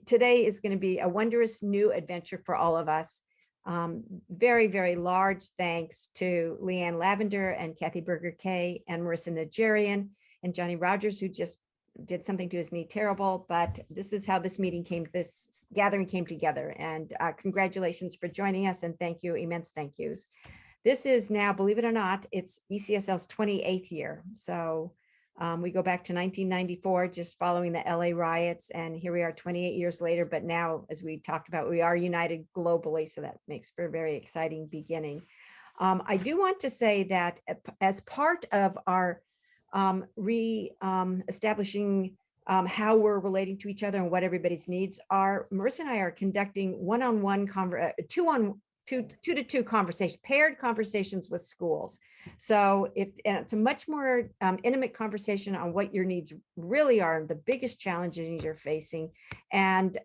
today is going to be a wondrous new adventure for all of us. Very, very large thanks to Leanne Lavender and Kathy Berger-Kay and Marissa Najarian and Johnny Rogers, who just did something to his knee terrible, but this is how this gathering came together. And congratulations for joining us, and thank you, immense thank yous. This is now, believe it or not, it's ECSL's 28th year. So we go back to 1994, just following the LA riots, and here we are 28 years later. But now, as we talked about, we are united globally, so that makes for a very exciting beginning. I do want to say that as part of our establishing how we're relating to each other and what everybody's needs are, Marissa and I are conducting one-on-one, two-to-two conversation, paired conversations with schools. So it's a much more intimate conversation on what your needs really are, the biggest challenges you're facing. And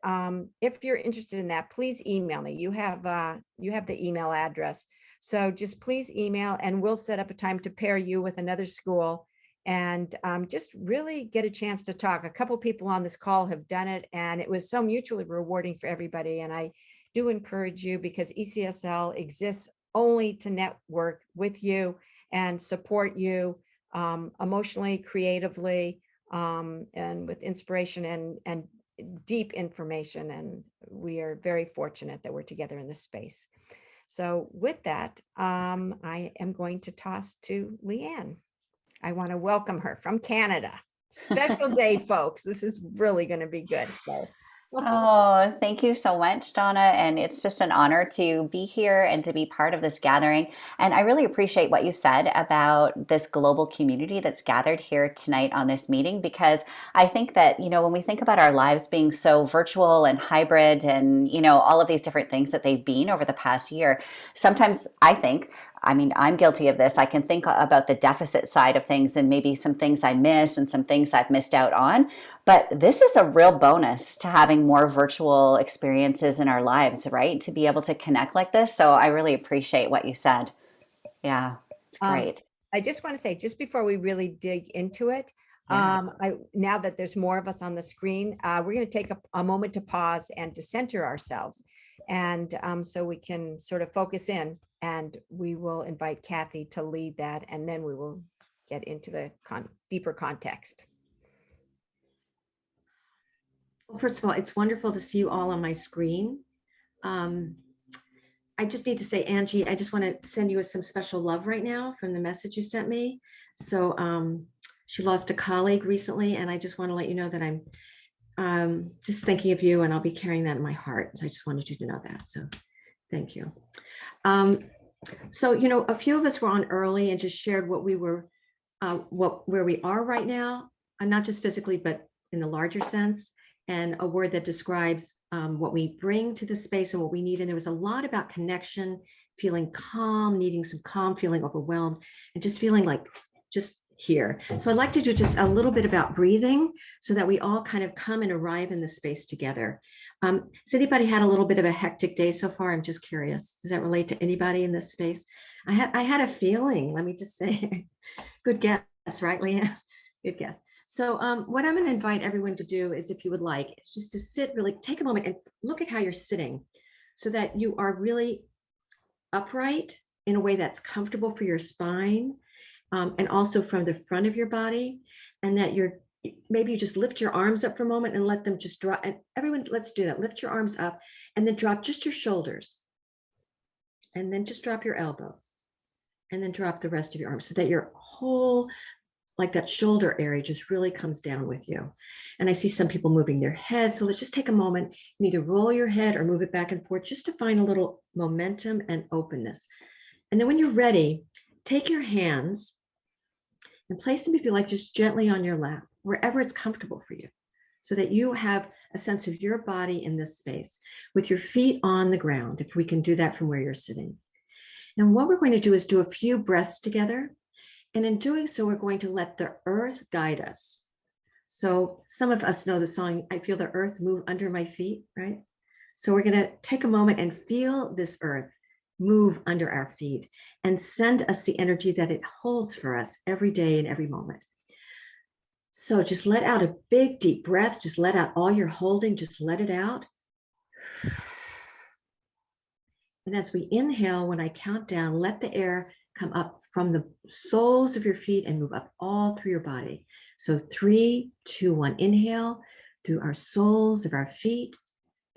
if you're interested in that, please email me. You have the email address. So just please email, and we'll set up a time to pair you with another school and just really get a chance to talk. A couple people on this call have done it, and it was so mutually rewarding for everybody. And I do encourage you, because ECSL exists only to network with you and support you emotionally, creatively, and with inspiration and deep information. And we are very fortunate that we're together in this space. So with that, I am going to toss to Leanne. I want to welcome her from Canada. Special day, folks. This is really going to be good. So. Oh, thank you so much, Donna. And it's just an honor to be here and to be part of this gathering. And I really appreciate what you said about this global community that's gathered here tonight on this meeting, because I think that, when we think about our lives being so virtual and hybrid and, all of these different things that they've been over the past year, sometimes I'm guilty of this. I can think about the deficit side of things and maybe some things I miss and some things I've missed out on. But this is a real bonus to having more virtual experiences in our lives, right? To be able to connect like this. So I really appreciate what you said. Yeah, it's great. I just want to say, just before we really dig into it, now that there's more of us on the screen, we're going to take a moment to pause and to center ourselves. And so we can sort of focus in, and we will invite Kathy to lead that, and then we will get into the deeper context. Well, first of all, it's wonderful to see you all on my screen. I just need to say, Angie, I just want to send you some special love right now from the message you sent me. So she lost a colleague recently, and I just want to let you know that I'm just thinking of you, and I'll be carrying that in my heart. So I just wanted you to know that. So thank you. So, a few of us were on early and just shared what we were, where we are right now, and not just physically, but in the larger sense, and a word that describes what we bring to the space and what we need. And there was a lot about connection, feeling calm, needing some calm, feeling overwhelmed, and just feeling like just here. So I'd like to do just a little bit about breathing so that we all kind of come and arrive in the space together. Has anybody had a little bit of a hectic day so far? I'm just curious. Does that relate to anybody in this space? I had a feeling, let me just say, good guess, right, Leanne? Good guess. So what I'm going to invite everyone to do is, if you would like, it's just to sit, really take a moment and look at how you're sitting so that you are really upright in a way that's comfortable for your spine. And also from the front of your body, and that maybe you just lift your arms up for a moment and let them just drop. And everyone, let's do that. Lift your arms up and then drop just your shoulders, and then just drop your elbows, and then drop the rest of your arms, so that your whole, like that shoulder area, just really comes down with you. And I see some people moving their head. So let's just take a moment and either roll your head or move it back and forth, just to find a little momentum and openness. And then when you're ready, take your hands and place them, if you like, just gently on your lap, wherever it's comfortable for you, so that you have a sense of your body in this space with your feet on the ground, if we can do that from where you're sitting. And what we're going to do is do a few breaths together. And in doing so, we're going to let the earth guide us. So some of us know the song, I feel the earth move under my feet, right? So we're going to take a moment and feel this earth move under our feet and send us the energy that it holds for us every day and every moment. So just let out a big deep breath. Just let out all your holding. Just let it out. And as we inhale, when I count down, let the air come up from the soles of your feet and move up all through your body. So 3, 2, 1, inhale through our soles of our feet,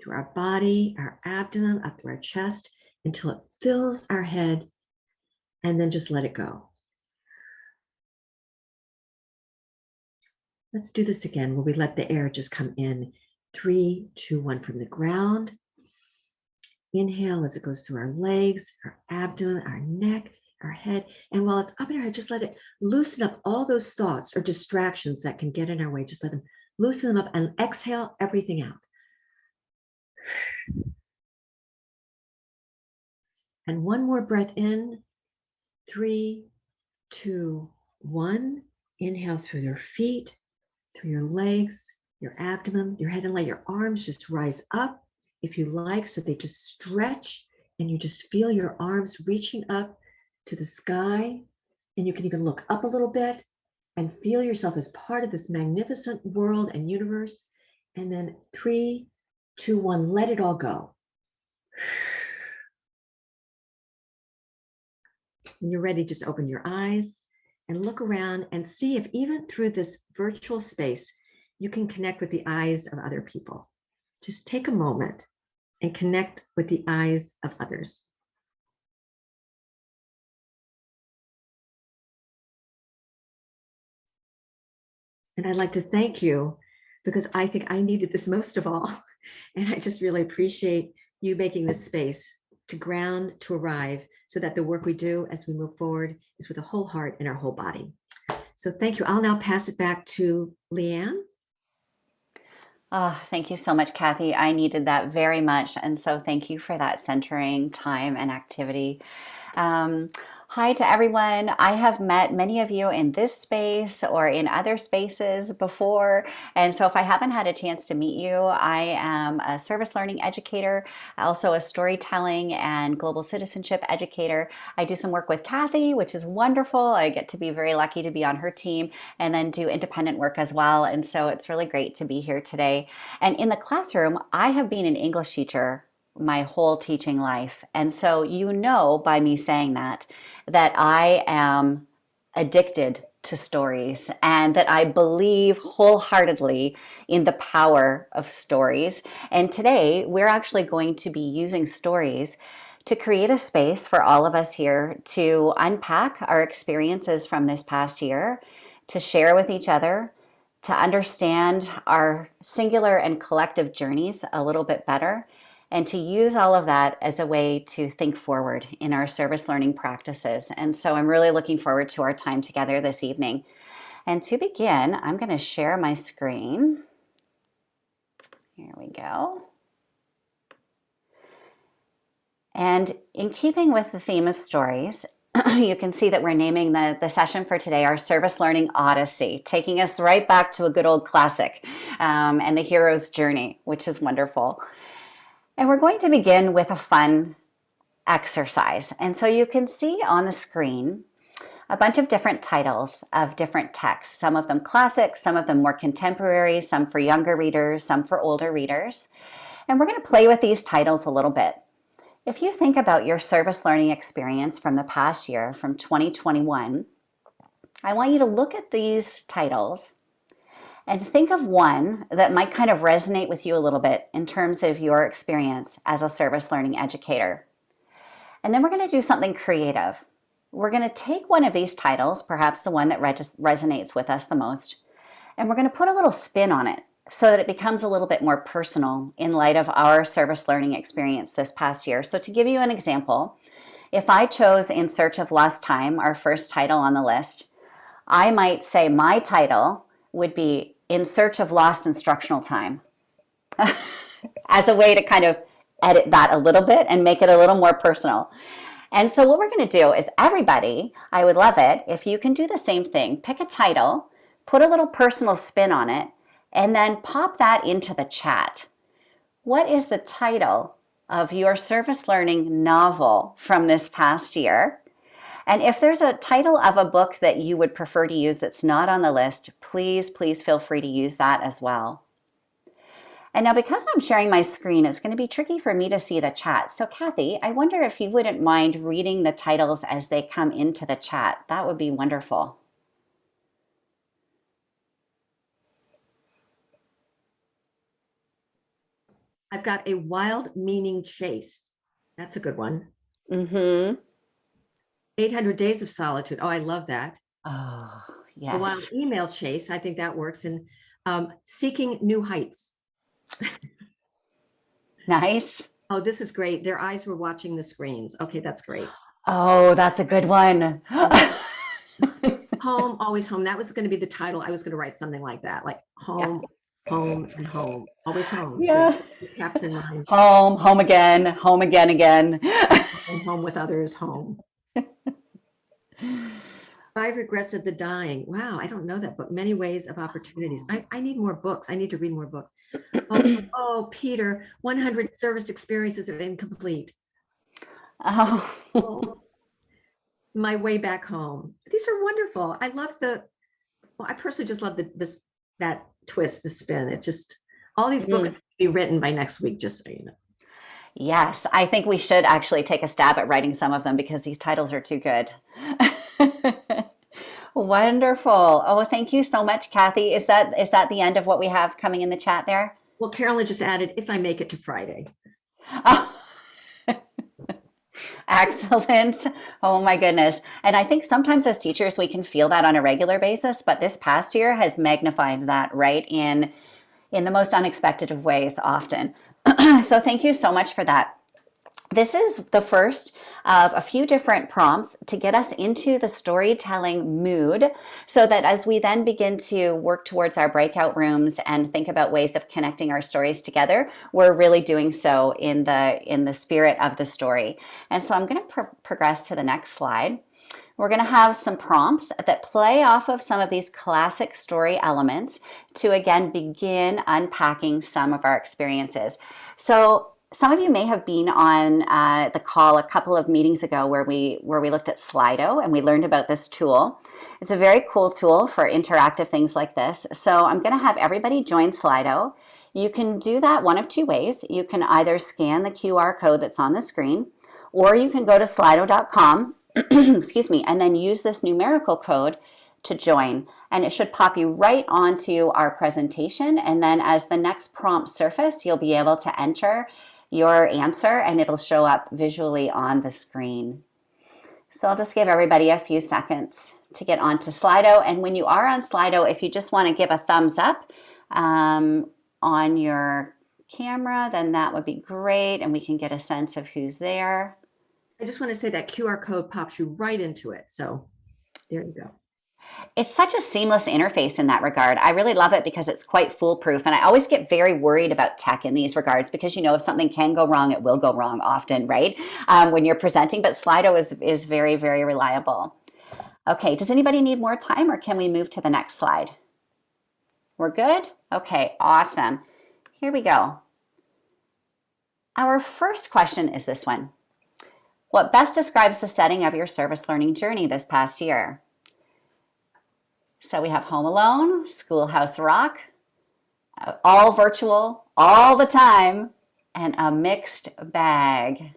through our body, our abdomen, up through our chest until it fills our head, and then just let it go. Let's do this again where we let the air just come in. 3, 2, 1 from the ground. Inhale as it goes through our legs, our abdomen, our neck, our head. And while it's up in our head, just let it loosen up all those thoughts or distractions that can get in our way. Just let them loosen them up and exhale everything out. And one more breath in. 3, 2, 1. Inhale through your feet, through your legs, your abdomen, your head, and let your arms just rise up if you like, so they just stretch and you just feel your arms reaching up to the sky. And you can even look up a little bit and feel yourself as part of this magnificent world and universe. And then 3, 2, 1, let it all go. When you're ready, just open your eyes and look around and see if even through this virtual space, you can connect with the eyes of other people. Just take a moment and connect with the eyes of others. And I'd like to thank you because I think I needed this most of all. And I just really appreciate you making this space to ground, to arrive, so that the work we do as we move forward is with a whole heart and our whole body. So thank you. I'll now pass it back to Leanne. Oh, thank you so much, Kathy. I needed that very much. And so thank you for that centering time and activity. Um, Hi to everyone. I have met many of you in this space or in other spaces before. And so if I haven't had a chance to meet you, I am a service learning educator, also a storytelling and global citizenship educator. I do some work with Kathy, which is wonderful. I get to be very lucky to be on her team and then do independent work as well. And so it's really great to be here today. And in the classroom, I have been an English teacher my whole teaching life. And so you know by me saying that I am addicted to stories and that I believe wholeheartedly in the power of stories. And today we're actually going to be using stories to create a space for all of us here to unpack our experiences from this past year, to share with each other, to understand our singular and collective journeys a little bit better, and to use all of that as a way to think forward in our service learning practices. And so I'm really looking forward to our time together this evening. And to begin, I'm going to share my screen. Here we go. And in keeping with the theme of stories, you can see that we're naming the session for today our Service Learning Odyssey, taking us right back to a good old classic and the hero's journey, which is wonderful. And we're going to begin with a fun exercise. And so you can see on the screen a bunch of different titles of different texts, some of them classic, some of them more contemporary, some for younger readers, some for older readers. And we're going to play with these titles a little bit. If you think about your service learning experience from the past year, from 2021, I want you to look at these titles and think of one that might kind of resonate with you a little bit in terms of your experience as a service learning educator. And then we're going to do something creative. We're going to take one of these titles, perhaps the one that resonates with us the most, and we're going to put a little spin on it so that it becomes a little bit more personal in light of our service learning experience this past year. So to give you an example, if I chose In Search of Lost Time, our first title on the list, I might say my title would be In Search of Lost Instructional Time as a way to kind of edit that a little bit and make it a little more personal. And so what we're going to do is everybody, I would love it if you can do the same thing. Pick a title, put a little personal spin on it, and then pop that into the chat. What is the title of your service learning novel from this past year? And if there's a title of a book that you would prefer to use that's not on the list, please, please feel free to use that as well. And now because I'm sharing my screen, it's going to be tricky for me to see the chat. So Kathy, I wonder if you wouldn't mind reading the titles as they come into the chat. That would be wonderful. I've got A Wild Meaning Chase. That's a good one. Mm-hmm. 800 Days of Solitude. Oh, I love that. Oh, A Wild yes. Email Chase. I think that works. And Seeking New Heights. Nice. Oh, this is great. Their eyes were watching the screens. Okay, that's great. Oh, that's a good one. Home, always home. That was going to be the title. I was going to write something like that, like home, home, and home. Always home. Yeah. To capture in mind. Home, home again, again. Home with others, home. Five Regrets of the Dying. Wow, I don't know that book. Many Ways of Opportunities. I need more books. I need to read more books. Oh, Peter, 100 Service Experiences of Incomplete. Oh. My Way Back Home. These are wonderful. I love I personally just love that twist, the spin. It just, all these books be written by next week, just so you know. Yes, I think we should actually take a stab at writing some of them because these titles are too good. Wonderful. Oh, thank you so much, Kathy. Is that the end of what we have coming in the chat there? Well, Carolyn just added, if I make it to Friday. Oh. Excellent. Oh my goodness. And I think sometimes as teachers, we can feel that on a regular basis, but this past year has magnified that, right, in the most unexpected of ways often. So thank you so much for that. This is the first of a few different prompts to get us into the storytelling mood so that as we then begin to work towards our breakout rooms and think about ways of connecting our stories together, we're really doing so in the spirit of the story. And so I'm going to progress to the next slide. We're going to have some prompts that play off of some of these classic story elements to again begin unpacking some of our experiences. So some of you may have been on the call a couple of meetings ago where we looked at Slido and we learned about this tool. It's a very cool tool for interactive things like this. So I'm going to have everybody join Slido. You can do that one of two ways. You can either scan the QR code that's on the screen, or you can go to slido.com, excuse me, and then use this numerical code to join. And it should pop you right onto our presentation. And then as the next prompt surface, you'll be able to enter your answer and it'll show up visually on the screen. So I'll just give everybody a few seconds to get onto Slido. And when you are on Slido, if you just want to give a thumbs up on your camera, then that would be great. And we can get a sense of who's there. I just want to say that QR code pops you right into it. So there you go. It's such a seamless interface in that regard. I really love it because it's quite foolproof. And I always get very worried about tech in these regards because, you know, if something can go wrong, it will go wrong often, right? When you're presenting, but Slido is very, very reliable. Okay, does anybody need more time or can we move to the next slide? We're good? Okay, awesome. Here we go. Our first question is this one. What best describes the setting of your service learning journey this past year? So we have Home Alone, Schoolhouse Rock, all virtual, all the time, and a mixed bag.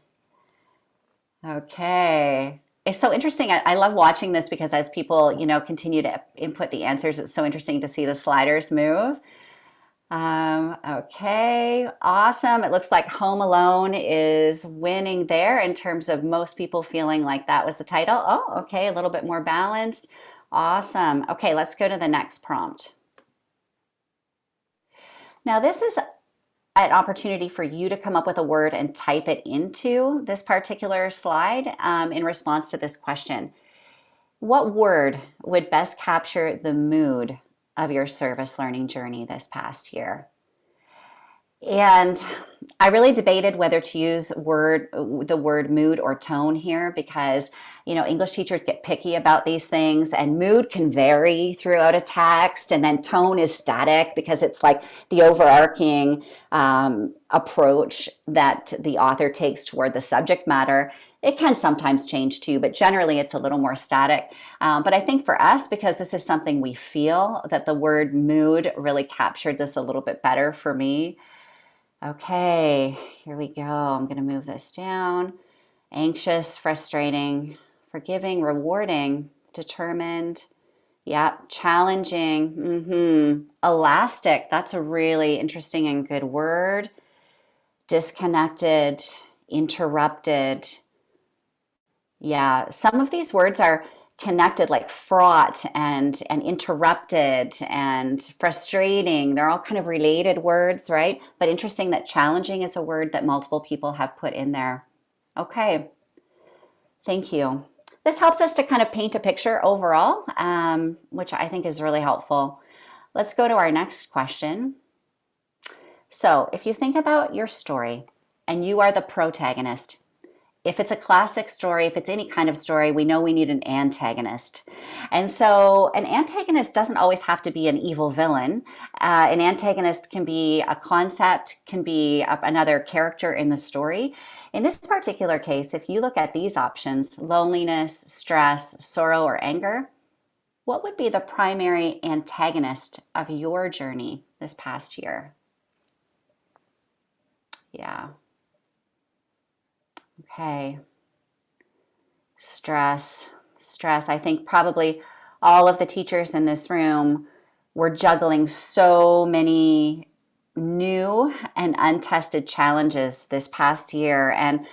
Okay. It's so interesting. I love watching this because as people, you know, continue to input the answers, it's so interesting to see the sliders move. Okay, awesome. It looks like Home Alone is winning there in terms of most people feeling like that was the title. Oh, okay, a little bit more balanced. Awesome. Okay, let's go to the next prompt. Now this is an opportunity for you to come up with a word and type it into this particular slide in response to this question. What word would best capture the mood of your service learning journey this past year? And I really debated whether to use the word mood or tone here because, you know, English teachers get picky about these things and mood can vary throughout a text and then tone is static because it's like the overarching approach that the author takes toward the subject matter. It can sometimes change too, but generally it's a little more static. But I think for us, because this is something we feel, that the word mood really captured this a little bit better for me. Okay, here we go. I'm going to move this down. Anxious, frustrating, forgiving, rewarding, determined. Yeah, challenging. Elastic. That's a really interesting and good word. Disconnected, interrupted. Yeah, some of these words are connected, like fraught and interrupted and frustrating. They're all kind of related words, right? But interesting that challenging is a word that multiple people have put in there. Okay, thank you. This helps us to kind of paint a picture overall, which I think is really helpful. Let's go to our next question. So if you think about your story and you are the protagonist, if it's a classic story, if it's any kind of story, we know we need an antagonist. And so an antagonist doesn't always have to be an evil villain. An antagonist can be a concept, can be another character in the story. In this particular case, if you look at these options, loneliness, stress, sorrow, or anger, what would be the primary antagonist of your journey this past year? Yeah. Okay. Stress. I think probably all of the teachers in this room were juggling so many new and untested challenges this past year. And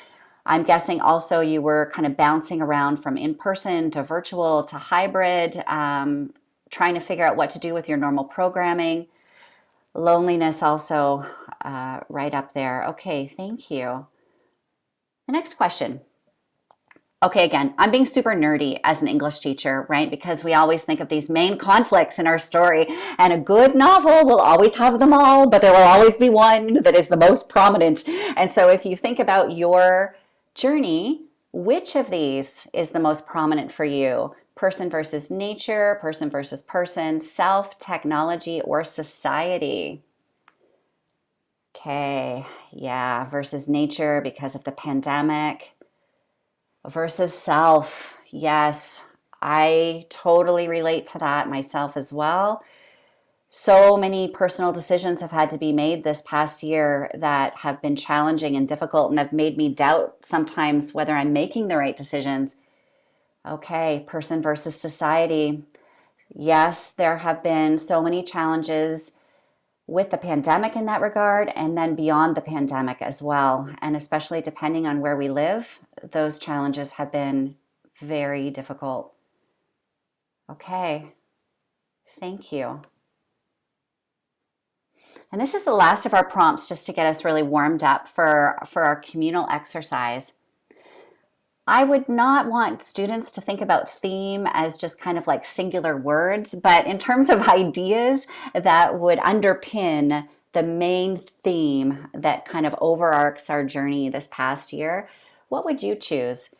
I'm guessing also you were kind of bouncing around from in-person to virtual to hybrid, trying to figure out what to do with your normal programming. Loneliness also right up there. Okay, thank you. The next question. Okay, again, I'm being super nerdy as an English teacher, right? Because we always think of these main conflicts in our story, and a good novel will always have them all, but there will always be one that is the most prominent. And so if you think about your journey, which of these is the most prominent for you? Person versus nature, person versus person, self, technology, or society? Okay, yeah, versus nature because of the pandemic. Versus self. Yes, I totally relate to that myself as well. So many personal decisions have had to be made this past year that have been challenging and difficult and have made me doubt sometimes whether I'm making the right decisions. Okay, person versus society. Yes, there have been so many challenges with the pandemic in that regard, and then beyond the pandemic as well. And especially depending on where we live, those challenges have been very difficult. Okay, thank you. And this is the last of our prompts just to get us really warmed up for our communal exercise. I would not want students to think about theme as just kind of like singular words, but in terms of ideas that would underpin the main theme that kind of overarches our journey this past year, what would you choose?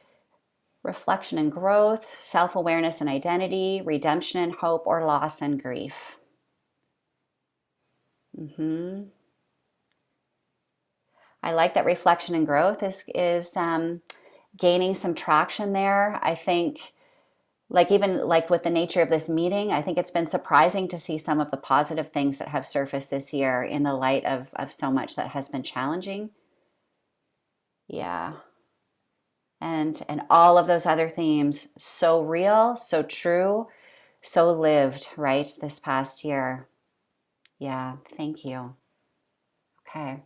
Reflection and growth, self-awareness and identity, redemption and hope, or loss and grief? I like that reflection and growth is gaining some traction there. I think even with the nature of this meeting, I think it's been surprising to see some of the positive things that have surfaced this year in the light of so much that has been challenging. Yeah. And all of those other themes, so real, so true, so lived, right, this past year. Yeah, thank you. Okay.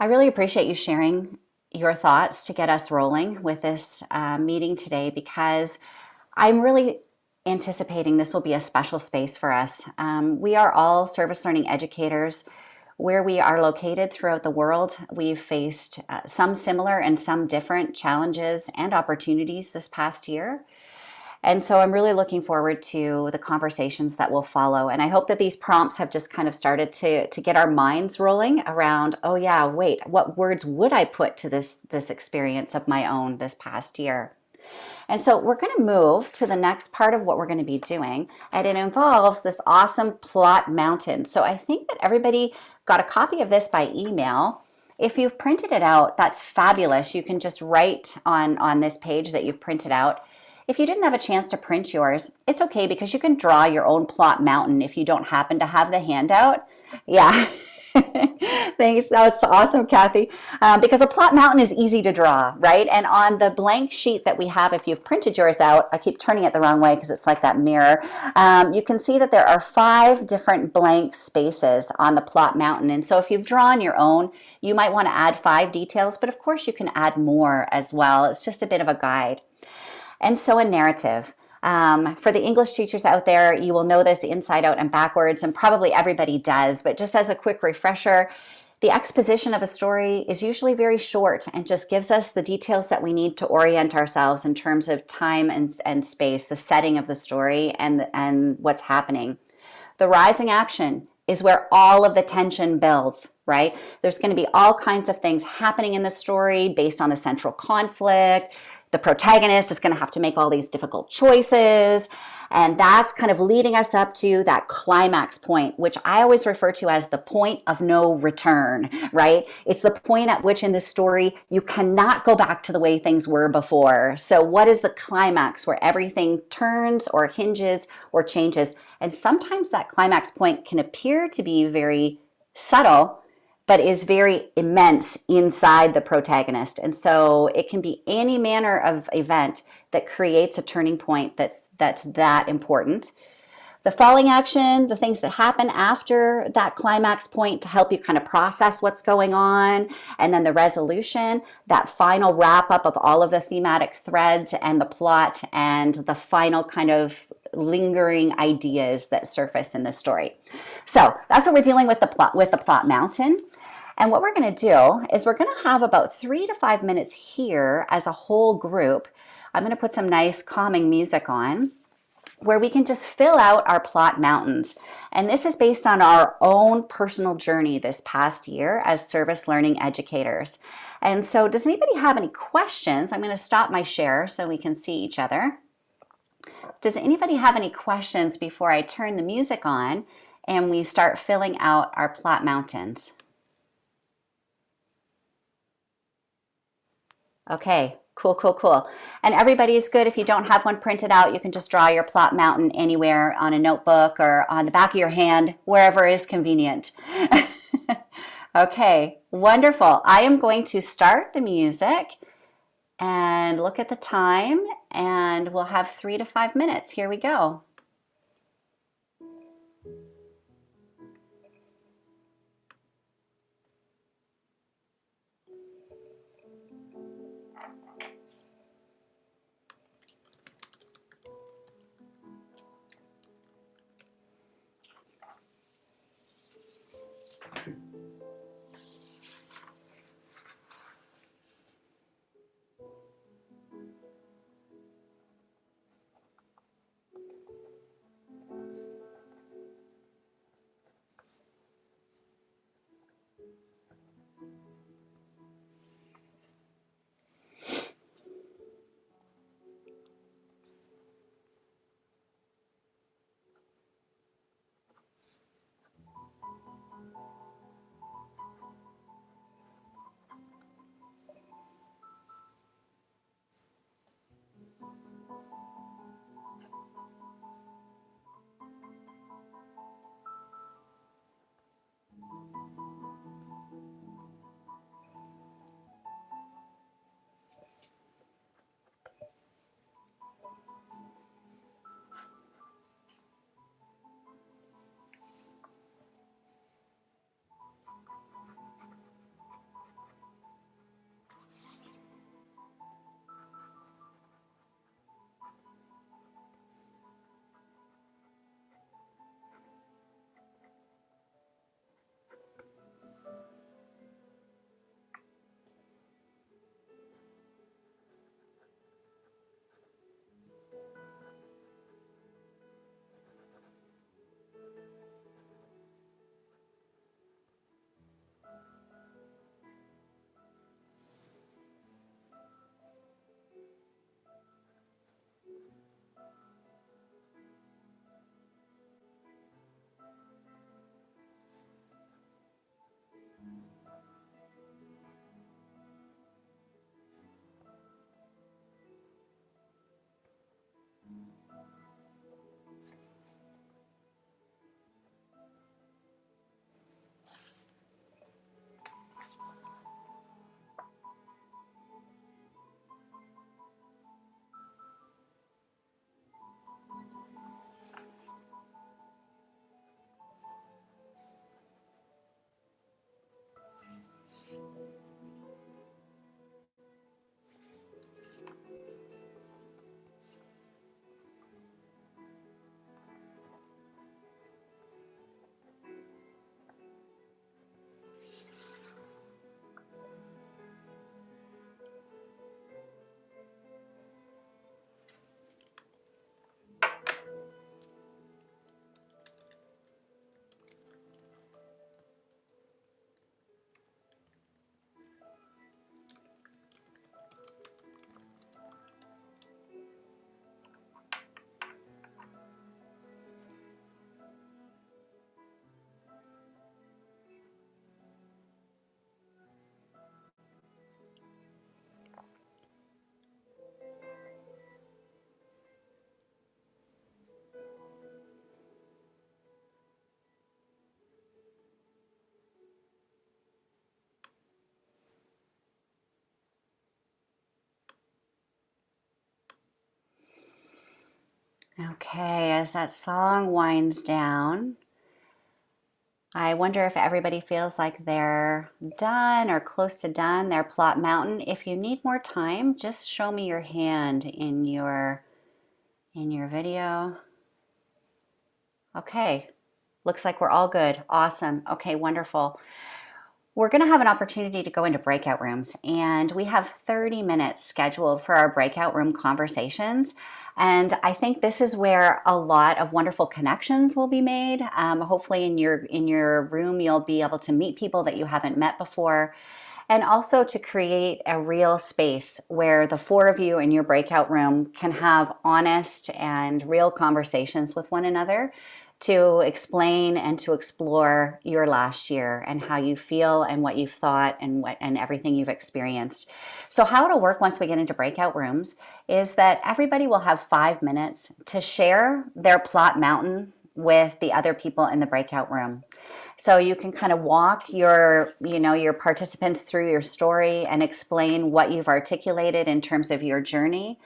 I really appreciate you sharing your thoughts to get us rolling with this meeting today, because I'm really anticipating this will be a special space for us. We are all service learning educators. Where we are located throughout the world, we've faced some similar and some different challenges and opportunities this past year. And so I'm really looking forward to the conversations that will follow. And I hope that these prompts have just kind of started to get our minds rolling around, oh yeah, wait, what words would I put to this experience of my own this past year? And so we're going to move to the next part of what we're going to be doing, and it involves this awesome plot mountain. So I think that everybody got a copy of this by email. If you've printed it out, that's fabulous. You can just write on this page that you've printed out. If you didn't have a chance to print yours, it's okay because you can draw your own plot mountain if you don't happen to have the handout. Yeah. Thanks. That's awesome, Kathy. Because a plot mountain is easy to draw, right? And on the blank sheet that we have, if you've printed yours out, I keep turning it the wrong way because it's like that mirror. You can see that there are 5 different blank spaces on the plot mountain. And so if you've drawn your own, you might want to add 5 details, but of course you can add more as well. It's just a bit of a guide. And so a narrative. For the English teachers out there, you will know this inside out and backwards, and probably everybody does, but just as a quick refresher, the exposition of a story is usually very short and just gives us the details that we need to orient ourselves in terms of time and space, the setting of the story and what's happening. The rising action is where all of the tension builds, right? There's going to be all kinds of things happening in the story based on the central conflict. The protagonist is going to have to make all these difficult choices. And that's kind of leading us up to that climax point, which I always refer to as the point of no return, right? It's the point at which in this story, you cannot go back to the way things were before. So what is the climax where everything turns or hinges or changes? And sometimes that climax point can appear to be very subtle, but is very immense inside the protagonist. And so it can be any manner of event that creates a turning point that's that important. The falling action, the things that happen after that climax point to help you kind of process what's going on, and then the resolution, that final wrap up of all of the thematic threads and the plot and the final kind of lingering ideas that surface in the story. So that's what we're dealing with the plot mountain. And what we're going to do is we're going to have about 3 to 5 minutes here as a whole group. I'm going to put some nice calming music on where we can just fill out our plot mountains. And this is based on our own personal journey this past year as service learning educators. And so does anybody have any questions? I'm going to stop my share so we can see each other. Does anybody have any questions before I turn the music on and we start filling out our plot mountains? Okay, cool. And everybody is good. If you don't have one printed out, you can just draw your plot mountain anywhere on a notebook or on the back of your hand, wherever is convenient. Okay, wonderful. I am going to start the music and look at the time, and we'll have 3 to 5 minutes. Here we go. Okay, as that song winds down, I wonder if everybody feels like they're done or close to done, their plot mountain. If you need more time, just show me your hand in your video. Okay, looks like we're all good. Awesome. Okay, wonderful. We're going to have an opportunity to go into breakout rooms, and we have 30 minutes scheduled for our breakout room conversations. And I think this is where a lot of wonderful connections will be made. Hopefully in your room, you'll be able to meet people that you haven't met before, and also to create a real space where the four of you in your breakout room can have honest and real conversations with one another to explain and to explore your last year and how you feel and what you've thought and everything you've experienced. So how it'll work once we get into breakout rooms is that everybody will have 5 minutes to share their plot mountain with the other people in the breakout room. So you can kind of walk your participants through your story and explain what you've articulated in terms of your journey.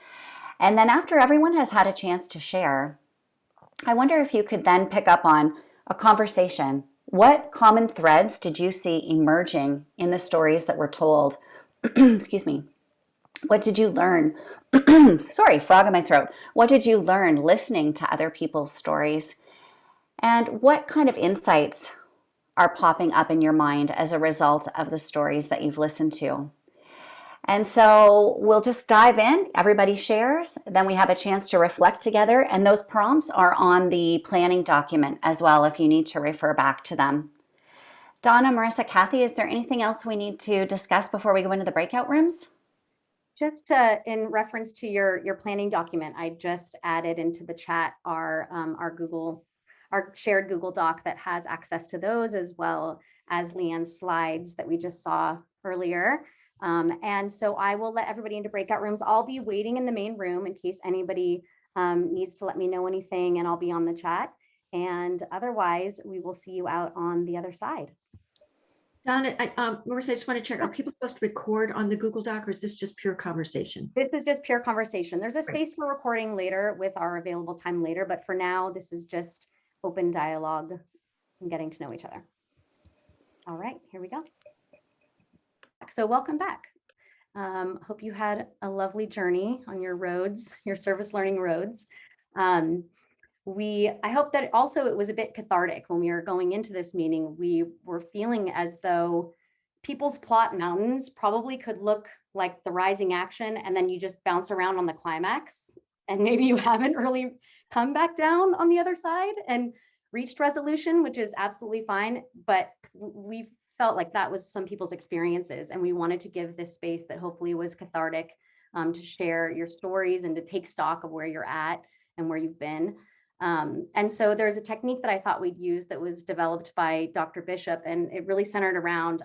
And then after everyone has had a chance to share, I wonder if you could then pick up on a conversation. What common threads did you see emerging in the stories that were told? Excuse me. What did you learn? Sorry, frog in my throat. What did you learn listening to other people's stories? And what kind of insights are popping up in your mind as a result of the stories that you've listened to? And so we'll just dive in. Everybody shares. Then we have a chance to reflect together. And those prompts are on the planning document as well if you need to refer back to them. Donna, Marissa, Kathy, is there anything else we need to discuss before we go into the breakout rooms? Just in reference to your planning document, I just added into the chat our shared Google Doc that has access to those, as well as Leanne's slides that we just saw earlier. And so I will let everybody into breakout rooms. I'll be waiting in the main room in case anybody needs to let me know anything, and I'll be on the chat. And otherwise, we will see you out on the other side. Donna, Marissa, I just want to check, are people supposed to record on the Google Doc, or is this just pure conversation? This is just pure conversation. There's a space for recording later with our available time later, but for now, this is just open dialogue and getting to know each other. All right, here we go. So welcome back. Hope you had a lovely journey on your roads, your service learning roads. I hope that also it was a bit cathartic when we were going into this meeting. We were feeling as though people's plot mountains probably could look like the rising action, and then you just bounce around on the climax, and maybe you haven't really come back down on the other side and reached resolution, which is absolutely fine. But we felt like that was some people's experiences, and we wanted to give this space that hopefully was cathartic, to share your stories and to take stock of where you're at and where you've been. And so there's a technique that I thought we'd use that was developed by Dr. Bishop, and it really centered around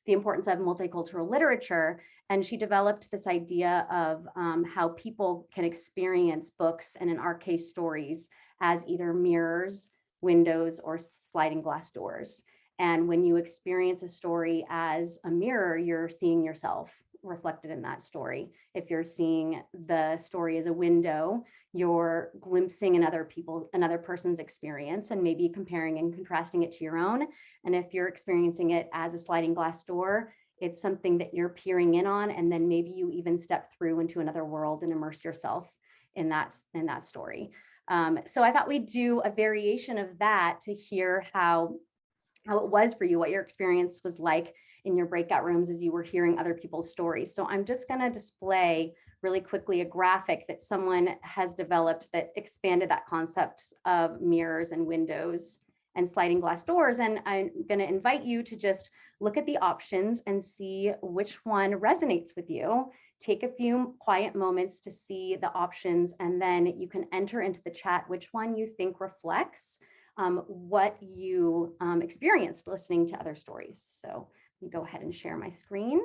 the importance of multicultural literature. And she developed this idea of how people can experience books, and in our case, stories, as either mirrors, windows, or sliding glass doors. And when you experience a story as a mirror, you're seeing yourself reflected in that story. If you're seeing the story as a window, you're glimpsing another person's experience and maybe comparing and contrasting it to your own. And if you're experiencing it as a sliding glass door, it's something that you're peering in on, and then maybe you even step through into another world and immerse yourself in that story. So I thought we'd do a variation of that to hear how it was for you, what your experience was like in your breakout rooms as you were hearing other people's stories. So I'm just going to display really quickly a graphic that someone has developed that expanded that concept of mirrors and windows and sliding glass doors. And I'm going to invite you to just look at the options and see which one resonates with you. Take a few quiet moments to see the options, and then you can enter into the chat which one you think reflects what you experienced listening to other stories. So let me go ahead and share my screen.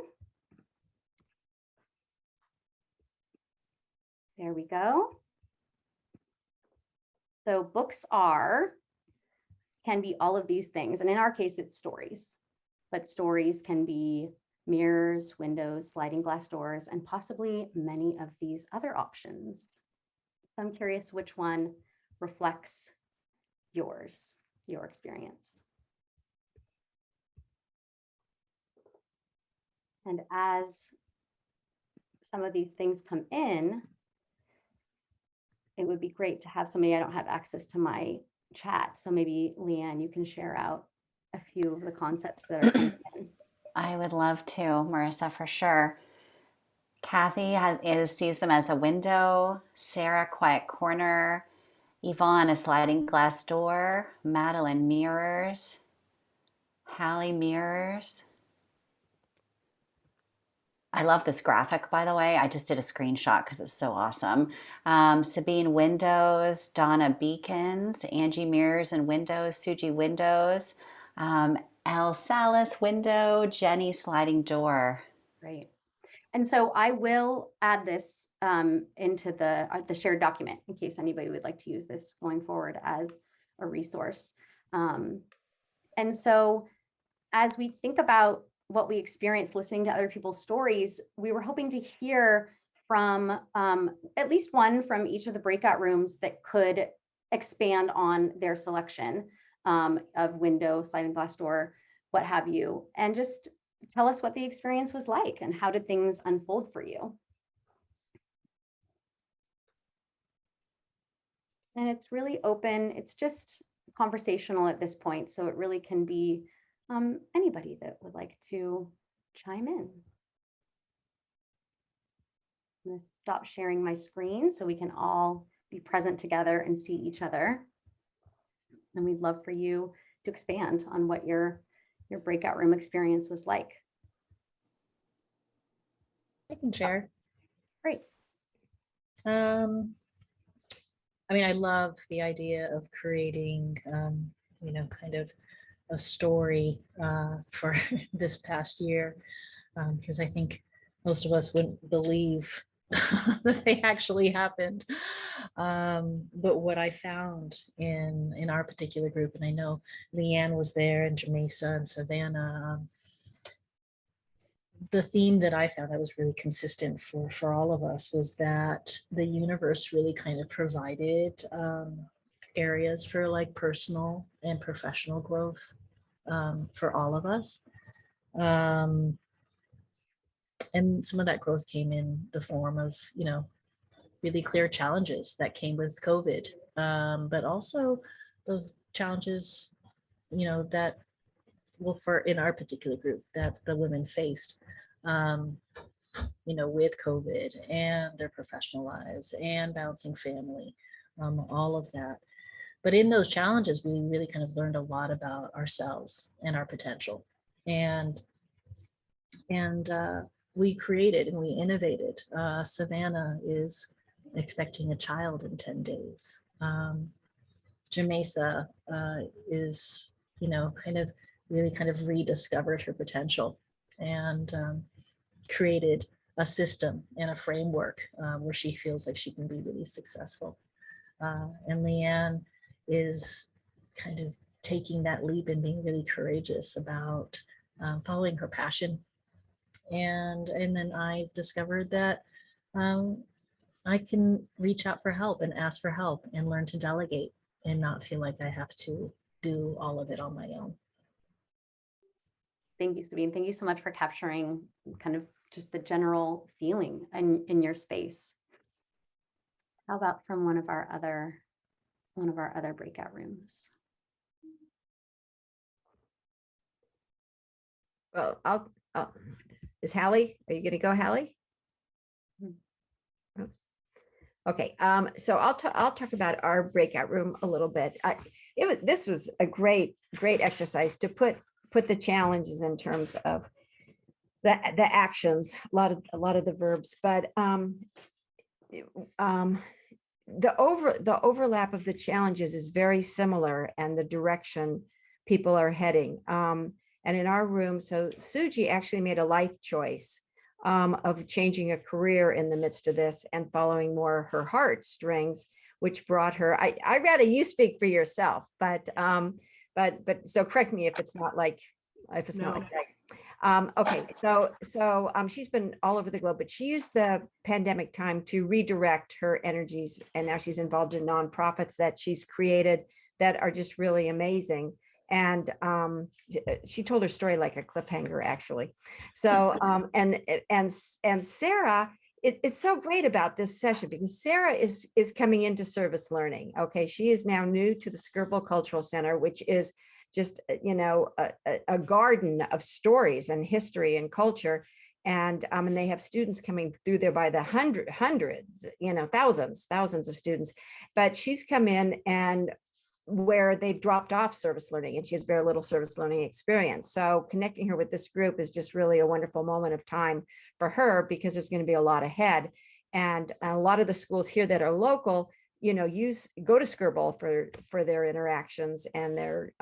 There we go. So books can be all of these things. And in our case, it's stories, but stories can be mirrors, windows, sliding glass doors, and possibly many of these other options. I'm curious which one reflects your experience. And as some of these things come in, it would be great to have somebody. I don't have access to my chat, so maybe Leanne, you can share out a few of the concepts that are coming in. I would love to, Marissa, for sure. Kathy sees them as a window, Sarah, quiet corner, Yvonne, a sliding glass door, Madeline, mirrors, Hallie, mirrors. I love this graphic, by the way. I just did a screenshot because it's so awesome. Sabine, windows, Donna, beacons, Angie, mirrors and windows, Suji, windows, El Salas, window, Jenny, sliding door. Great. And so I will add this into the shared document in case anybody would like to use this going forward as a resource. And so as we think about what we experienced listening to other people's stories, we were hoping to hear from at least one from each of the breakout rooms that could expand on their selection of window, sliding glass door, what have you, and just tell us what the experience was like and how did things unfold for you. And it's really open. It's just conversational at this point. So it really can be anybody that would like to chime in. I'm going to stop sharing my screen so we can all be present together and see each other. And we'd love for you to expand on what your breakout room experience was like. I can share. Great. I mean, I love the idea of creating, you know, kind of a story for this past year, because I think most of us wouldn't believe that they actually happened. But what I found in our particular group, and I know Leanne was there, and Jamesa and Savannah, the theme that I found that was really consistent for all of us was that the universe really kind of provided areas for like personal and professional growth for all of us. And some of that growth came in the form of, you know, really clear challenges that came with COVID, but also those challenges, you know, that, well, for in our particular group that the women faced, you know, with COVID and their professional lives and balancing family, all of that. But in those challenges, we really kind of learned a lot about ourselves and our potential. And we created and we innovated. Savannah is expecting a child in 10 days. Jamesa is, you know, really kind of rediscovered her potential and created a system and a framework where she feels like she can be really successful. And Leanne is kind of taking that leap and being really courageous about following her passion. And then I discovered that I can reach out for help and ask for help and learn to delegate and not feel like I have to do all of it on my own. Thank you, Sabine. Thank you so much for capturing kind of just the general feeling in your space. How about from one of our other breakout rooms? Well, is Hallie, are you going to go, Hallie? Oops. Okay, so I'll talk about our breakout room a little bit. This was a great exercise to put the challenges in terms of the actions, a lot of the verbs, but the overlap of the challenges is very similar, and the direction people are heading. And in our room, so Suji actually made a life choice of changing a career in the midst of this and following more her heartstrings, which brought her. I'd rather you speak for yourself, but so correct me if it's not like right. Okay, so she's been all over the globe, but she used the pandemic time to redirect her energies, and now she's involved in nonprofits that she's created that are just really amazing. And she told her story like a cliffhanger, actually. So and Sarah, it's so great about this session because Sarah is coming into service learning. Okay, she is now new to the Skirball Cultural Center, which is just a garden of stories and history and culture, and they have students coming through there by the hundreds, thousands of students. But she's come in and where they've dropped off service learning, and she has very little service learning experience. So connecting her with this group is just really a wonderful moment of time for her, because there's going to be a lot ahead. And a lot of the schools here that are local, go to Skirball for their interactions and their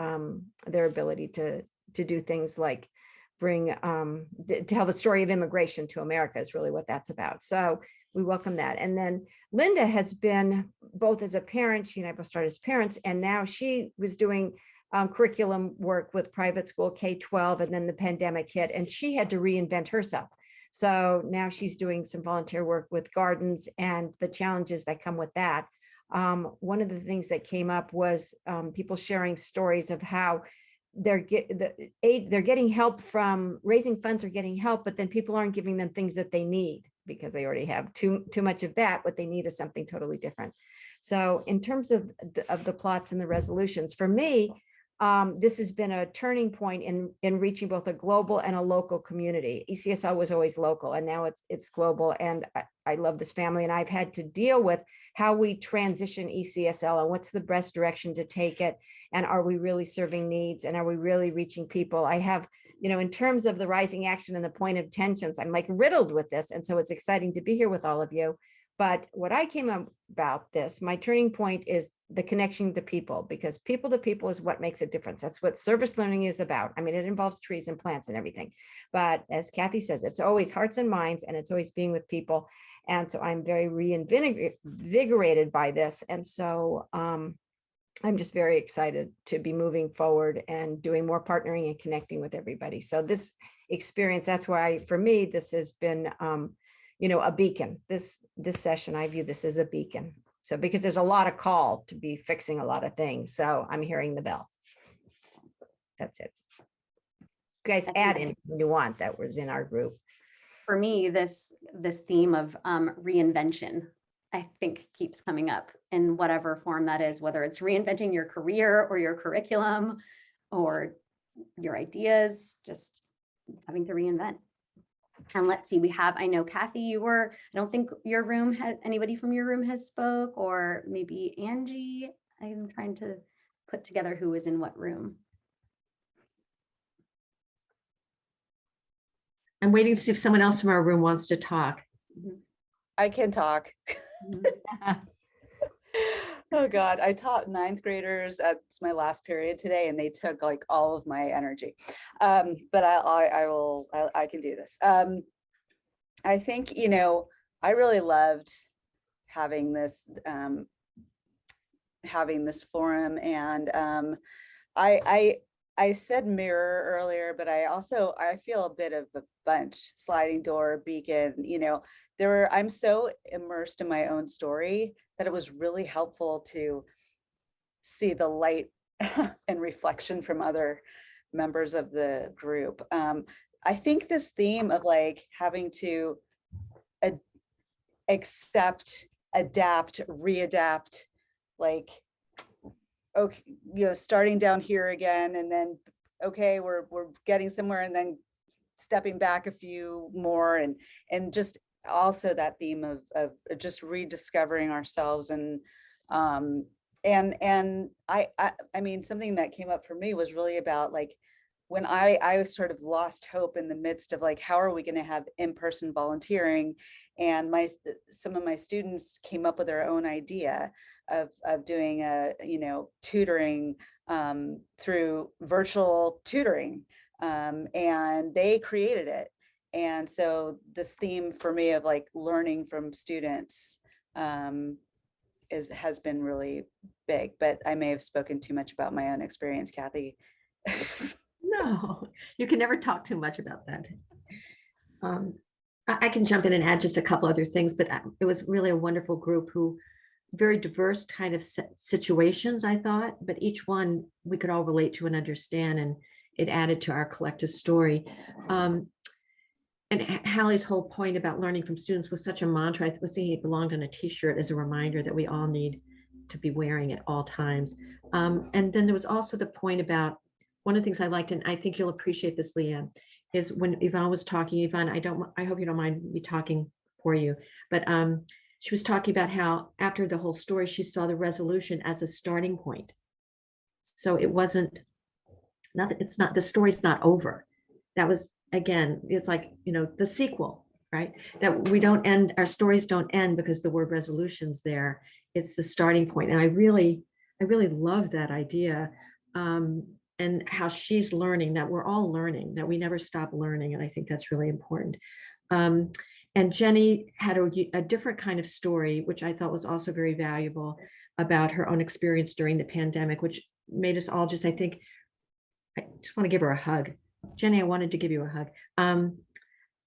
ability to do things like tell the story of immigration to America is really what that's about. So we welcome that. And then Linda has been both as a parent, she and I both started as parents, and now she was doing curriculum work with private school K-12, and then the pandemic hit and she had to reinvent herself. So now she's doing some volunteer work with gardens and the challenges that come with that. One of the things that came up was people sharing stories of how they're getting help from raising funds or getting help, but then people aren't giving them things that they need because they already have too much of that. What they need is something totally different. So in terms of the plots and the resolutions, for me, this has been a turning point in reaching both a global and a local community. ECSL was always local, and now it's global. And I love this family, and I've had to deal with how we transition ECSL and what's the best direction to take it. And are we really serving needs? And are we really reaching people? I have, in terms of the rising action and the point of tensions, I'm like riddled with this. And so it's exciting to be here with all of you. But what I came up about this, my turning point is the connection to people, because people to people is what makes a difference. That's what service learning is about. I mean, it involves trees and plants and everything. But as Kathy says, it's always hearts and minds, and it's always being with people. And so I'm very reinvigorated by this. And so I'm just very excited to be moving forward and doing more partnering and connecting with everybody. So this experience, that's why for me, this has been a beacon. This session, I view this as a beacon. So because there's a lot of call to be fixing a lot of things. So I'm hearing the bell. That's it. You guys add anything you want that was in our group. For me, this theme of reinvention, I think, keeps coming up in whatever form that is, whether it's reinventing your career or your curriculum or your ideas, just having to reinvent. And let's see, I know Kathy, I don't think anybody from your room has spoke, or maybe Angie. I'm trying to put together who was in what room. I'm waiting to see if someone else from our room wants to talk. I can talk. Oh God, I taught ninth graders. It's my last period today, and they took like all of my energy. But I can do this. I think, I really loved having this forum, and I said mirror earlier, but I feel a bit of a bunch, sliding door, beacon. I'm so immersed in my own story that it was really helpful to see the light and reflection from other members of the group. I think this theme of like having to accept, adapt, readapt, like, okay, starting down here again, and then, okay, we're getting somewhere, and then stepping back a few more, and just also that theme of just rediscovering ourselves. And I mean, something that came up for me was really about like, when I sort of lost hope in the midst of like, how are we going to have in-person volunteering? And some of my students came up with their own idea of doing tutoring through virtual tutoring, and they created it. And so this theme for me of like learning from students has been really big. But I may have spoken too much about my own experience, Kathy. Oh, you can never talk too much about that. I can jump in and add just a couple other things, but it was really a wonderful group who very diverse kind of situations, I thought, but each one we could all relate to and understand, and it added to our collective story. And Hallie's whole point about learning from students was such a mantra. I was thinking it belonged on a t-shirt as a reminder that we all need to be wearing at all times. And then there was also the point about one of the things I liked, and I think you'll appreciate this, Leanne, is when Yvonne was talking. Yvonne, I hope you don't mind me talking for you, but she was talking about how after the whole story, she saw the resolution as a starting point. So it wasn't nothing. It's not, the story's not over. That was, again, it's like, the sequel, right? That we don't end, our stories don't end because the word resolution's there. It's the starting point. And I really love that idea. And how she's learning, that we're all learning, that we never stop learning. And I think that's really important. And Jenny had a different kind of story, which I thought was also very valuable, about her own experience during the pandemic, which made us all just, I think, I just want to give her a hug. Jenny, I wanted to give you a hug.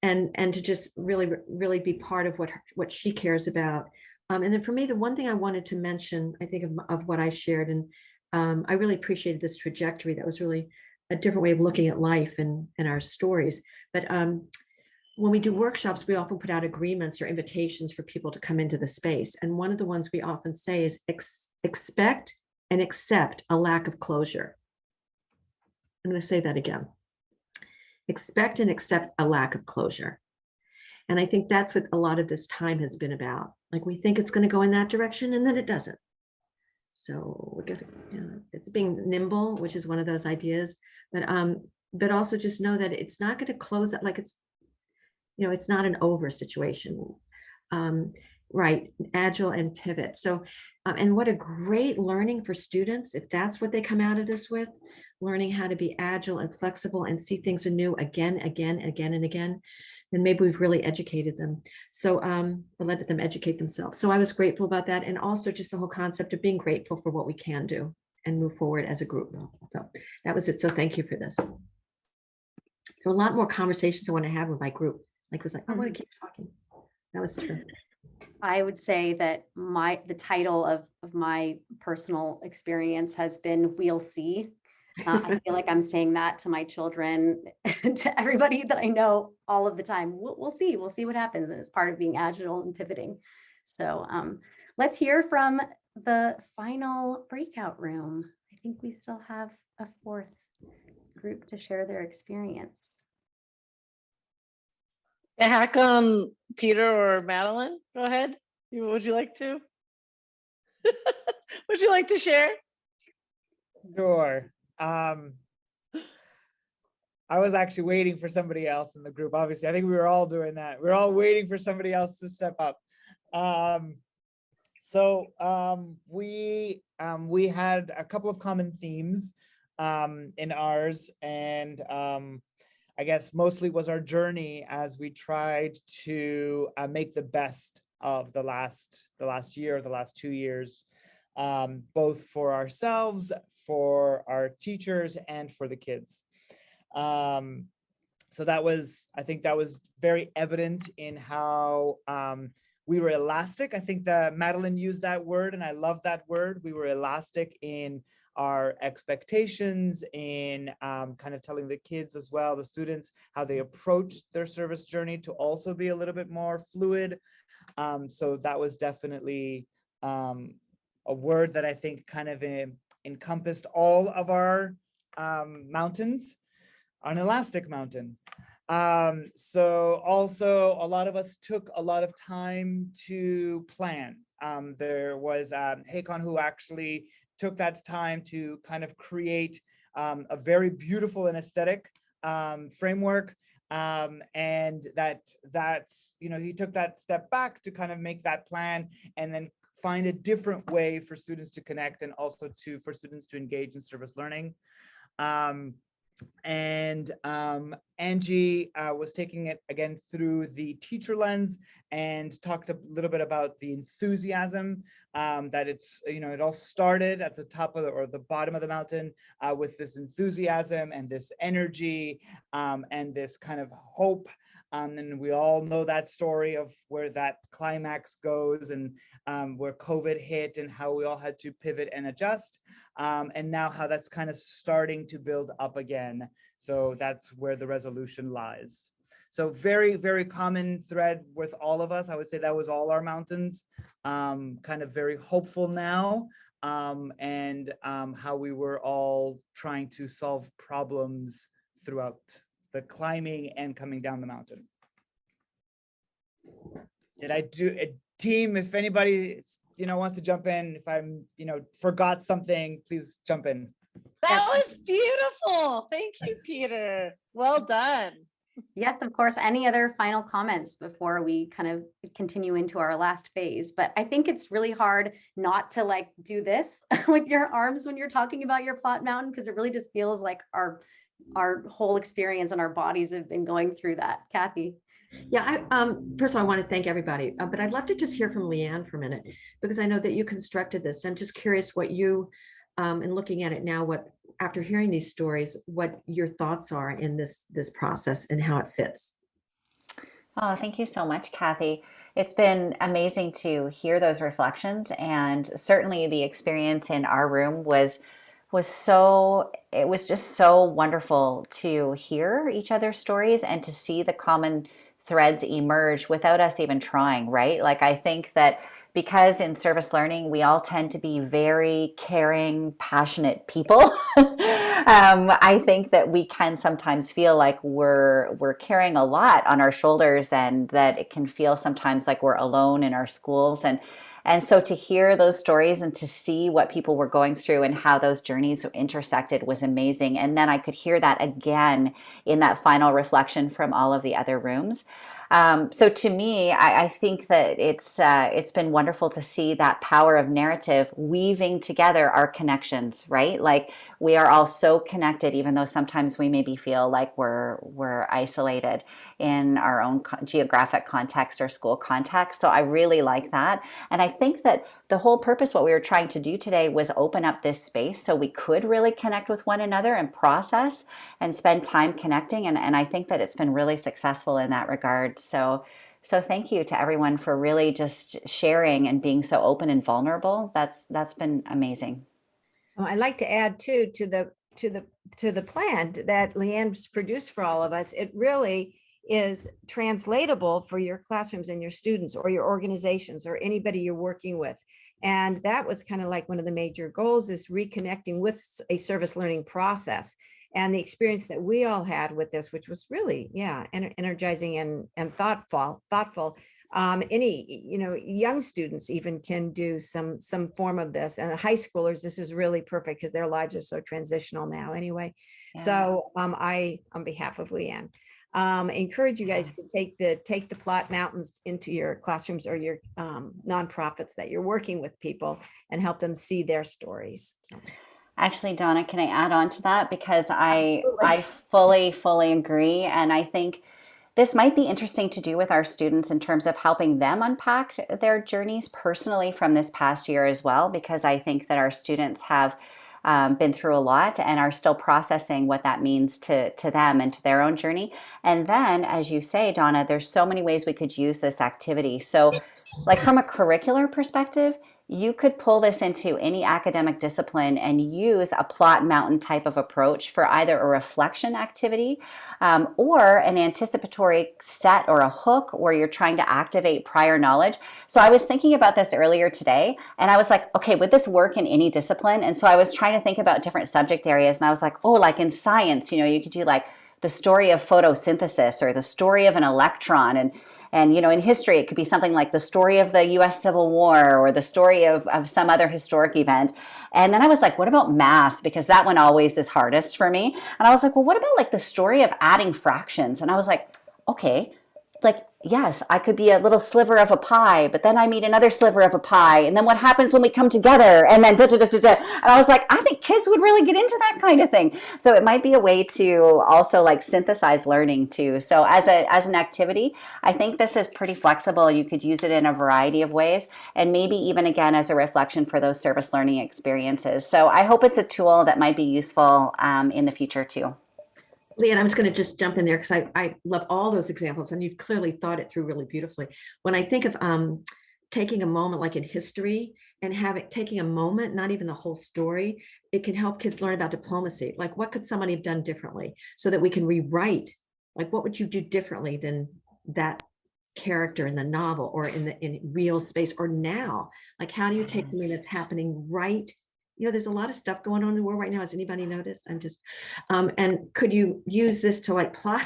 And to just really be part of what she cares about. And then for me, the one thing I wanted to mention, I think of what I shared, and I really appreciated this trajectory. That was really a different way of looking at life and our stories. But when we do workshops, we often put out agreements or invitations for people to come into the space. And one of the ones we often say is expect and accept a lack of closure. I'm going to say that again. Expect and accept a lack of closure. And I think that's what a lot of this time has been about. Like, we think it's going to go in that direction, and then it doesn't. So we got to, it's being nimble, which is one of those ideas, but also just know that it's not going to close it, like it's, it's not an over situation. Right, agile and pivot. So, and what a great learning for students, if that's what they come out of this with, learning how to be agile and flexible and see things anew again, and again, then maybe we've really educated them. So let them educate themselves. So I was grateful about that. And also just the whole concept of being grateful for what we can do and move forward as a group. So that was it. So thank you for this. There are a lot more conversations I want to have with my group. I want to keep talking. That was true. I would say that the title of my personal experience has been "We'll See." I feel like I'm saying that to my children, to everybody that I know all of the time. We'll see. We'll see what happens. And it's part of being agile and pivoting. So let's hear from the final breakout room. I think we still have a fourth group to share their experience. Yeah, Peter or Madeline, go ahead. Would you like to? Would you like to share? Sure. I was actually waiting for somebody else in the group. Obviously, I think we were all doing that. We were all waiting for somebody else to step up. We had a couple of common themes in ours, and I guess mostly was our journey as we tried to make the best of the last year, the last 2 years, both for ourselves, for our teachers, and for the kids. So that was, I think that was very evident in how we were elastic. I think that Madeline used that word, and I love that word. We were elastic in our expectations, in kind of telling the kids as well, the students, how they approached their service journey to also be a little bit more fluid. So that was definitely a word that I think kind of encompassed all of our mountains, an elastic mountain. So also a lot of us took a lot of time to plan. There was Hakon who actually took that time to kind of create a very beautiful and aesthetic framework. And that's, he took that step back to kind of make that plan and then find a different way for students to connect and also for students to engage in service learning. Angie was taking it again through the teacher lens and talked a little bit about the enthusiasm that it's, it all started at the top of or the bottom of the mountain with this enthusiasm and this energy and this kind of hope. And we all know that story of where that climax goes and where COVID hit and how we all had to pivot and adjust. And now how that's kind of starting to build up again. So that's where the resolution lies. So very, very common thread with all of us. I would say that was all our mountains, kind of very hopeful now, and how we were all trying to solve problems throughout the climbing and coming down the mountain. Did I do a team? If anybody, wants to jump in, if I'm, forgot something, please jump in. That was beautiful. Thank you, Peter. Well done. Yes, of course. Any other final comments before we kind of continue into our last phase? But I think it's really hard not to like do this with your arms when you're talking about your plot mountain, because it really just feels like our whole experience and our bodies have been going through that. Kathy. Yeah, first of all, I want to thank everybody, but I'd love to just hear from Leanne for a minute, because I know that you constructed this. I'm just curious what you, and looking at it now, after hearing these stories, what your thoughts are in this process and how it fits. Oh, thank you so much, Kathy. It's been amazing to hear those reflections, and certainly the experience in our room was just so wonderful to hear each other's stories and to see the common threads emerge without us even trying, right? Like, I think that because in service learning, we all tend to be very caring, passionate people. I think that we can sometimes feel like we're carrying a lot on our shoulders, and that it can feel sometimes like we're alone in our schools. And so to hear those stories and to see what people were going through and how those journeys intersected was amazing. And then I could hear that again in that final reflection from all of the other rooms. So to me, I think that it's been wonderful to see that power of narrative weaving together our connections, right? Like, we are all so connected, even though sometimes we maybe feel like we're isolated in our own geographic context or school context. So I really like that. And I think that the whole purpose, what we were trying to do today, was open up this space so we could really connect with one another and process and spend time connecting. And I think that it's been really successful in that regard. So thank you to everyone for really just sharing and being so open and vulnerable. That's been amazing. I'd like to add too to the plan that Leanne's produced for all of us. It really is translatable for your classrooms and your students or your organizations or anybody you're working with. And that was kind of like one of the major goals, is reconnecting with a service learning process. And the experience that we all had with this, which was really, energizing and thoughtful. Any, young students even can do some form of this, and high schoolers, this is really perfect because their lives are so transitional now anyway. Yeah. So I, on behalf of Leanne, encourage you guys to take the plot mountains into your classrooms or your nonprofits that you're working with people, and help them see their stories. So. Actually, Donna, can I add on to that? Because I fully agree. And I think this might be interesting to do with our students in terms of helping them unpack their journeys personally from this past year as well, because I think that our students have been through a lot and are still processing what that means to them and to their own journey. And then, as you say, Donna, there's so many ways we could use this activity. So like, from a curricular perspective, you could pull this into any academic discipline and use a plot mountain type of approach for either a reflection activity or an anticipatory set or a hook where you're trying to activate prior knowledge. So I was thinking about this earlier today, and I was like, okay, would this work in any discipline? And so I was trying to think about different subject areas, and I was like, oh, like in science, you could do like the story of photosynthesis or the story of an electron. And in history, it could be something like the story of the US Civil War or the story of some other historic event. And then I was like, what about math? Because that one always is hardest for me. And I was like, well, what about like the story of adding fractions? And I was like, okay, like, yes, I could be a little sliver of a pie, but then I meet another sliver of a pie. And then what happens when we come together? And then da, da, da, da, da. And I was like, I think kids would really get into that kind of thing. So it might be a way to also like synthesize learning too. So as an activity, I think this is pretty flexible. You could use it in a variety of ways, and maybe even again as a reflection for those service learning experiences. So I hope it's a tool that might be useful in the future too. Leanne, I'm just going to just jump in there because I love all those examples, and you've clearly thought it through really beautifully. When I think of taking a moment like in history and taking a moment, not even the whole story, it can help kids learn about diplomacy. Like, what could somebody have done differently so that we can rewrite? Like, what would you do differently than that character in the novel or in real space or now? Like, how do you take something that's happening right? There's a lot of stuff going on in the world right now. Has anybody noticed? I'm just, and could you use this to like plot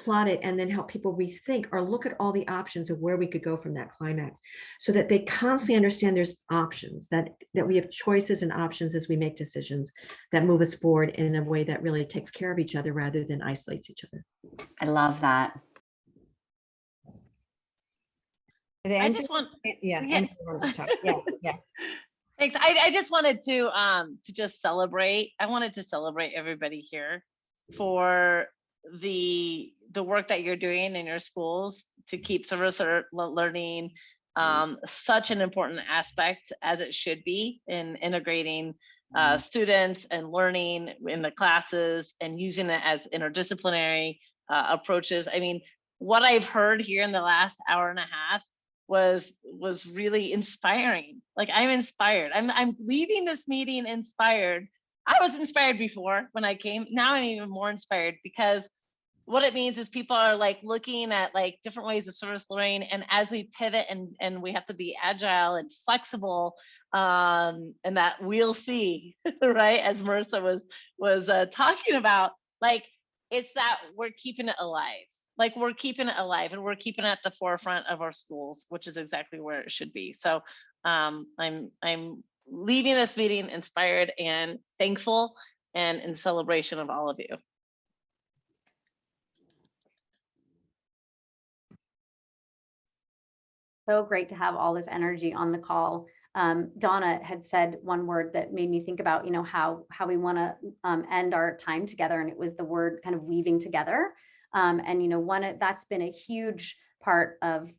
it and then help people rethink or look at all the options of where we could go from that climax, so that they constantly understand there's options, that we have choices and options as we make decisions that move us forward in a way that really takes care of each other rather than isolates each other. I love that. I just want, Yeah, yeah. Andrew wanted to talk. Yeah. Thanks. I just wanted to just celebrate. I wanted to celebrate everybody here for the work that you're doing in your schools to keep service learning such an important aspect as it should be in integrating students and learning in the classes and using it as interdisciplinary approaches. I mean, what I've heard here in the last hour and a half was really inspiring. Like, I'm inspired. I'm leaving this meeting inspired. I was inspired before when I came. Now I'm even more inspired, because what it means is people are like looking at like different ways of service learning, and as we pivot and we have to be agile and flexible, and that we'll see, right? As Marissa was talking about, like, it's that we're keeping it alive. Like, we're keeping it alive and we're keeping it at the forefront of our schools, which is exactly where it should be. So I'm leaving this meeting inspired and thankful and in celebration of all of you. So great to have all this energy on the call. Donna had said one word that made me think about, how we want to end our time together, and it was the word kind of weaving together. And that's been a huge part of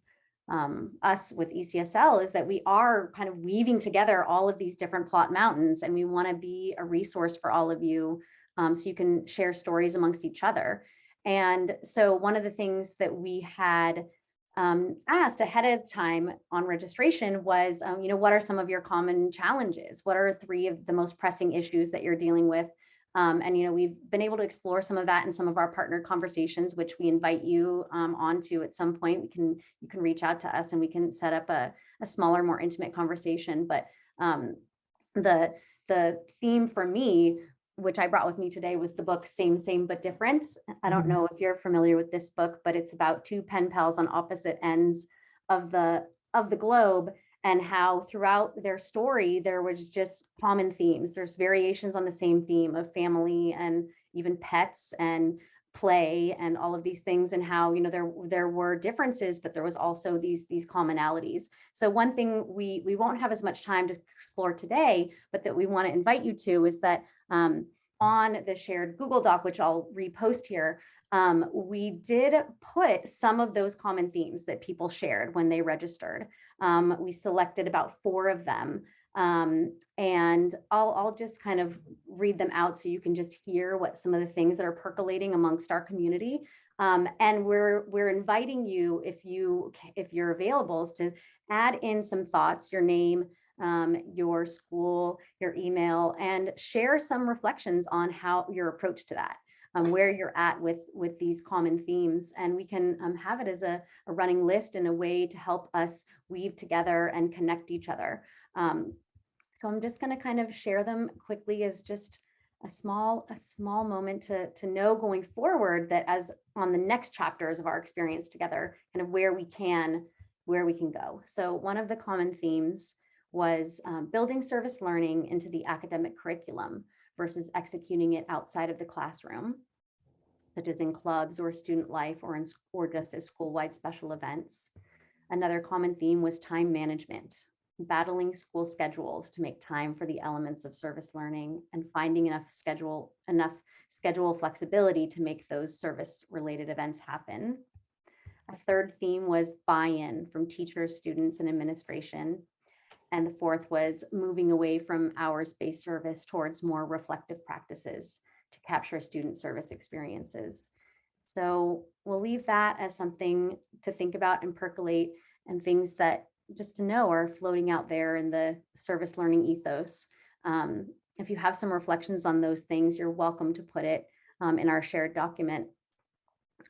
us with ECSL, is that we are kind of weaving together all of these different plot mountains, and we want to be a resource for all of you, so you can share stories amongst each other. And so one of the things that we had asked ahead of time on registration was, what are some of your common challenges? What are 3 of the most pressing issues that you're dealing with? And we've been able to explore some of that in some of our partner conversations, which we invite you onto at some point. You can reach out to us and we can set up a smaller, more intimate conversation. But the theme for me, which I brought with me today, was the book Same, Same, But Different. I don't know if you're familiar with this book, but it's about 2 pen pals on opposite ends of the globe, and how throughout their story, there was just common themes. There's variations on the same theme of family and even pets and play and all of these things, and how, there were differences, but there was also these commonalities. So one thing we won't have as much time to explore today, but that we want to invite you to, is that on the shared Google Doc, which I'll repost here, we did put some of those common themes that people shared when they registered. We selected about 4 of them, and I'll just kind of read them out so you can just hear what some of the things that are percolating amongst our community. And we're inviting you, if you're available, to add in some thoughts, your name, your school, your email, and share some reflections on how your approach to that, where you're at with these common themes. And we can have it as a running list and a way to help us weave together and connect each other. So I'm just going to kind of share them quickly as just a small moment to know going forward that as on the next chapters of our experience together, kind of where we can go. So one of the common themes was building service learning into the academic curriculum versus executing it outside of the classroom. such as in clubs or student life or just as school-wide special events. Another common theme was time management, battling school schedules to make time for the elements of service learning and finding enough schedule flexibility to make those service-related events happen. A third theme was buy-in from teachers, students, and administration. And the fourth was moving away from hours-based service towards more reflective practices to capture student service experiences. So we'll leave that as something to think about and percolate, and things that just to know are floating out there in the service learning ethos. If you have some reflections on those things, you're welcome to put it in our shared document.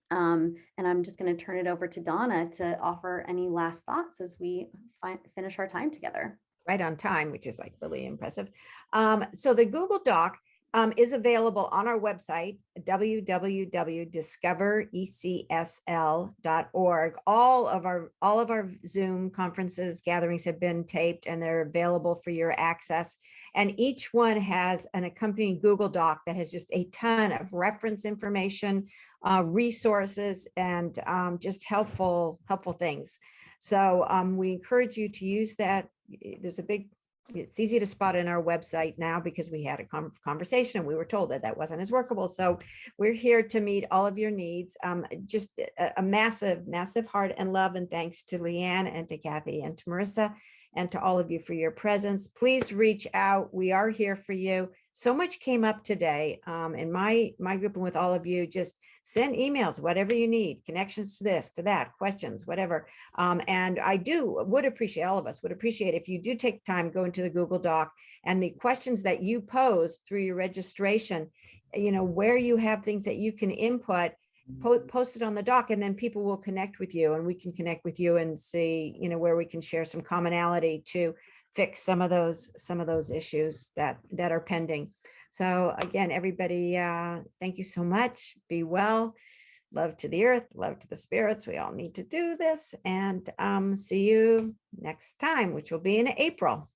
And I'm just going to turn it over to Donna to offer any last thoughts as we finish our time together. Right on time, which is like really impressive. So the Google Doc is available on our website, www.discoverecsl.org. All of our Zoom conferences, gatherings have been taped, and they're available for your access. And each one has an accompanying Google Doc that has just a ton of reference information, resources, and just helpful things. So we encourage you to use that. It's easy to spot in our website now because we had a conversation and we were told that wasn't as workable. So we're here to meet all of your needs. Just a massive heart and love and thanks to Leanne and to Kathy and to Marissa and to all of you for your presence. Please reach out. We are here for you. So much came up today in my group and with all of you. Just send emails, whatever you need, connections to this, to that, questions, whatever. And would appreciate, all of us would appreciate if you do take time, go into the Google Doc, and the questions that you pose through your registration, where you have things that you can input, post it on the doc, and then people will connect with you, and we can connect with you and see, where we can share some commonality to fix some of those issues that are pending. So again, everybody, thank you so much. Be well. Love to the earth, love to the spirits. We all need to do this, and see you next time, which will be in April.